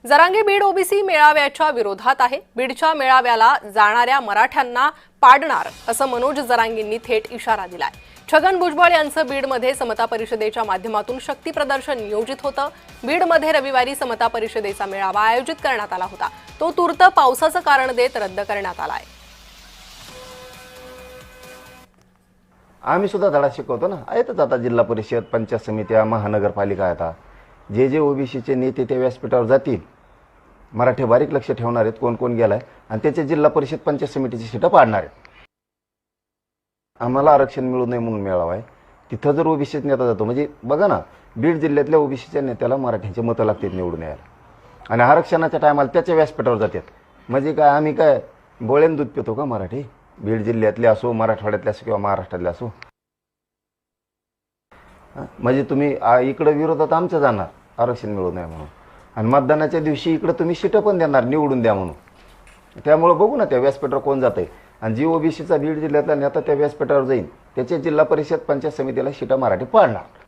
Jarange Beed OBC मेळाव्याच्या विरोधात आहे। बीडच्या मेळाव्याला जाणाऱ्या मराठ्यांना पाडणार असं मनोज जरांगेंनी थेट इशारा दिलाय। छगन भुजबळ यांचं बीडमध्ये समता परिषदेच्या माध्यमातून शक्ती प्रदर्शन नियोजित होतं। बीडमध्ये रविवारी समता परिषदेचा मेळावा आयोजित करण्यात आला होता। तो तूर्त पावसाचं कारण देत रद्द करण्यात आलाय। आम्ही सुद्धा धडा शिकवतो ना। आहेतच आता जिल्हा परिषद, पंचायत समित्या, महानगरपालिका आता जे ओबीसीचे नेते त्या व्यासपीठावर जातील, मराठी बारीक लक्ष ठेवणार आहेत कोण कोण गेलाय आणि त्याचे जिल्हा परिषद पंचायत समितीची सीटं पाडणार आहेत। आम्हाला आरक्षण मिळू नये म्हणून मेळावा आहे, तिथं जर ओबीसी नेता जातो म्हणजे बघा ना, बीड जिल्ह्यातल्या ओबीसीच्या नेत्याला मराठ्यांचे मतं लागतात निवडून यायला आणि आरक्षणाच्या टायमाला त्याच्या व्यासपीठावर जातात। म्हणजे काय आम्ही काय बोळ्यान दूध पितो का मराठी? बीड जिल्ह्यातले असो, मराठवाड्यातले असो किंवा महाराष्ट्रातले असो, म्हणजे तुम्ही इकडे विरोधात आमचं जाणार आरक्षण मिळू नये म्हणून आणि मतदानाच्या दिवशी इकडे तुम्ही सीटं पण देणार निवडून द्या म्हणून। त्यामुळे बघू ना त्या व्यासपीठावर कोण जात आहे आणि जी ओबीसीचा बीड जिल्ह्यातला नेता त्या व्यासपीठावर जाईल त्याच्या जिल्हा परिषद पंचायत समितीला सीटा मराठी पाडणार।